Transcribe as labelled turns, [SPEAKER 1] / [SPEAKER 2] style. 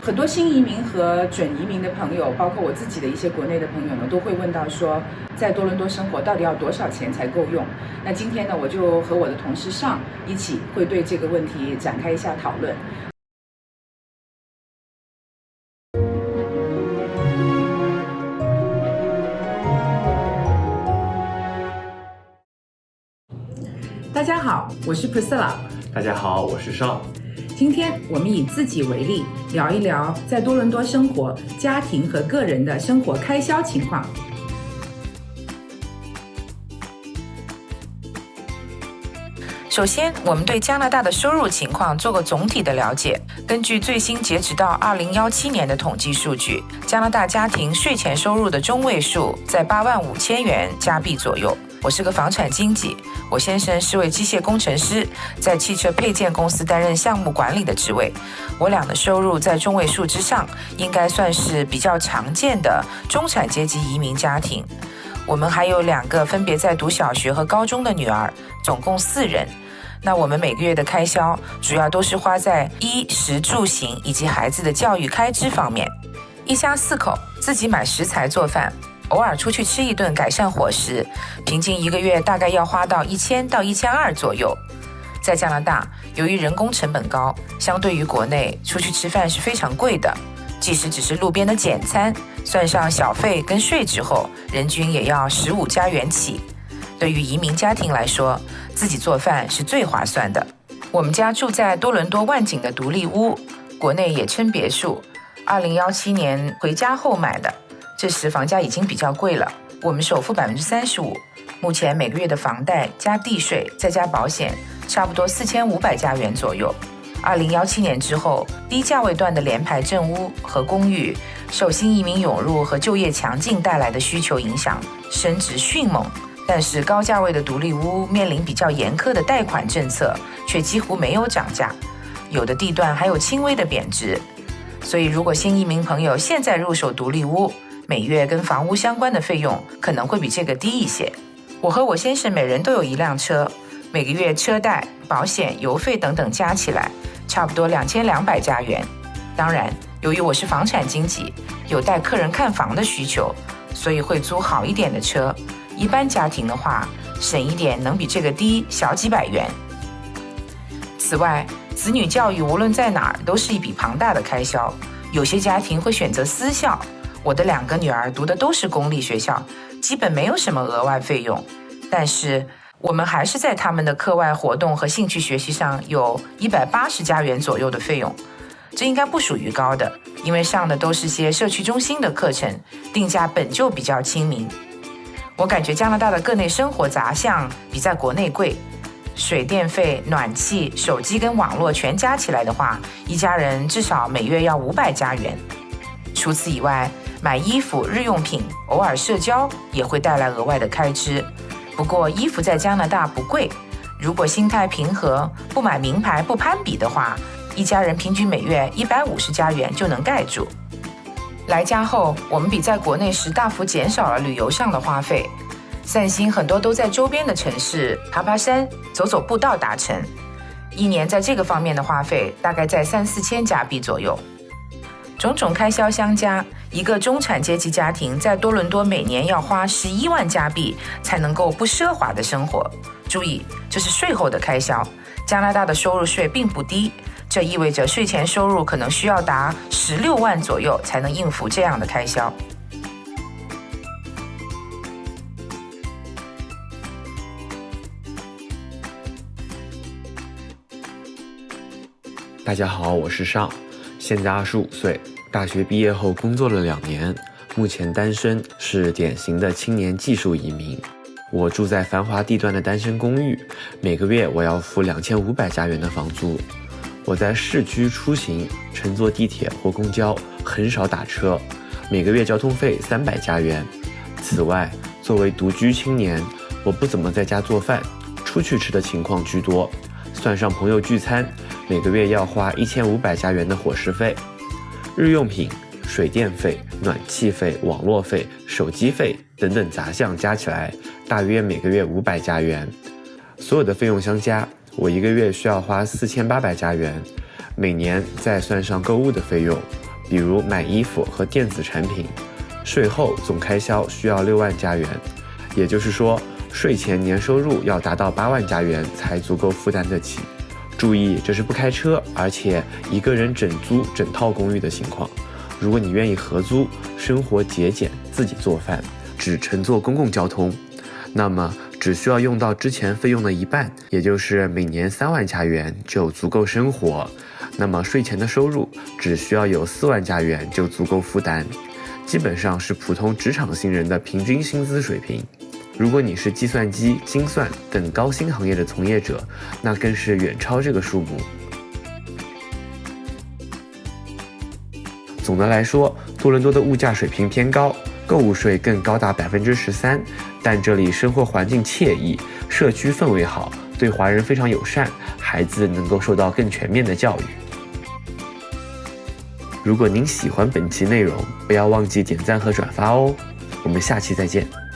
[SPEAKER 1] 很多新移民和准移民的朋友，包括我自己的一些国内的朋友呢，都会问到说，在多伦多生活到底要多少钱才够用？那今天呢，我就和我的同事上一起会对这个问题展开一下讨论。大家好，我是 Priscilla。
[SPEAKER 2] 大家好，我是尚。
[SPEAKER 1] 今天我们以自己为例，聊一聊在多伦多生活、家庭和个人的生活开销情况。首先，我们对加拿大的收入情况做个总体的了解。根据最新截止到2017年的统计数据，加拿大家庭税前收入的中位数在85000元加币左右。我是个房产经纪，我先生是位机械工程师，在汽车配件公司担任项目管理的职位。我俩的收入在中位数之上，应该算是比较常见的中产阶级移民家庭。我们还有2个分别在读小学和高中的女儿，总共4人。那我们每个月的开销主要都是花在衣食住行以及孩子的教育开支方面。一家4口，自己买食材做饭，偶尔出去吃一顿改善伙食，平均一个月大概要花到1000到1200左右。在加拿大，由于人工成本高，相对于国内，出去吃饭是非常贵的。即使只是路边的简餐，算上小费跟税之后，人均也要15加元起。对于移民家庭来说，自己做饭是最划算的。我们家住在多伦多万景的独立屋，国内也称别墅，2017年回家后买的。这时房价已经比较贵了，我们首付35%，目前每个月的房贷加地税再加保险，差不多4500加元左右。2017年之后，低价位段的联排正屋和公寓受新移民涌入和就业强劲带来的需求影响，升值迅猛。但是高价位的独立屋面临比较严苛的贷款政策，却几乎没有涨价，有的地段还有轻微的贬值。所以如果新移民朋友现在入手独立屋，每月跟房屋相关的费用可能会比这个低一些。我和我先生每人都有1辆车，每个月车贷、保险、油费等等加起来差不多2200加元。当然，由于我是房产经纪，有带客人看房的需求，所以会租好一点的车。一般家庭的话，省一点能比这个低小几百元。此外，子女教育无论在哪儿都是一笔庞大的开销，有些家庭会选择私校。我的2个女儿读的都是公立学校，基本没有什么额外费用，但是我们还是在他们的课外活动和兴趣学习上有180加元左右的费用。这应该不属于高的，因为上的都是些社区中心的课程，定价本就比较亲民。我感觉加拿大的个内生活杂项比在国内贵，水电费、暖气、手机跟网络全加起来的话，一家人至少每月要500加元。除此以外，买衣服、日用品，偶尔社交也会带来额外的开支。不过衣服在加拿大不贵，如果心态平和，不买名牌、不攀比的话，一家人平均每月150加元就能盖住。来家后，我们比在国内时大幅减少了旅游上的花费，散心很多都在周边的城市爬爬山、走走步道达成。一年在这个方面的花费大概在3-4千加币左右。种种开销相加，一个中产阶级家庭在多伦多每年要花11万加币才能够不奢华的生活。注意，这是税后的开销。加拿大的收入税并不低，这意味着税前收入可能需要达16万左右才能应付这样的开销。
[SPEAKER 2] 大家好，我是尚，现在25岁，大学毕业后工作了2年，目前单身，是典型的青年技术移民。我住在繁华地段的单身公寓，每个月我要付2500加元的房租。我在市区出行，乘坐地铁或公交，很少打车，每个月交通费300加元。此外，作为独居青年，我不怎么在家做饭，出去吃的情况居多，算上朋友聚餐，每个月要花1500加元的伙食费。日用品、水电费、暖气费、网络费、手机费等等杂项加起来，大约每个月500加元。所有的费用相加，我一个月需要花4800加元，每年再算上购物的费用，比如买衣服和电子产品，税后总开销需要6万加元，也就是说，税前年收入要达到8万加元才足够负担得起。注意，这是不开车，而且一个人整租整套公寓的情况。如果你愿意合租，生活节俭，自己做饭，只乘坐公共交通，那么只需要用到之前费用的一半，也就是每年3万加元就足够生活。那么税前的收入只需要有4万加元就足够负担，基本上是普通职场新人的平均薪资水平。如果你是计算机、精算等高薪行业的从业者，那更是远超这个数目。总的来说，多伦多的物价水平偏高，购物税更高达13%，但这里生活环境惬意，社区氛围好，对华人非常友善，孩子能够受到更全面的教育。如果您喜欢本期内容，不要忘记点赞和转发哦。我们下期再见。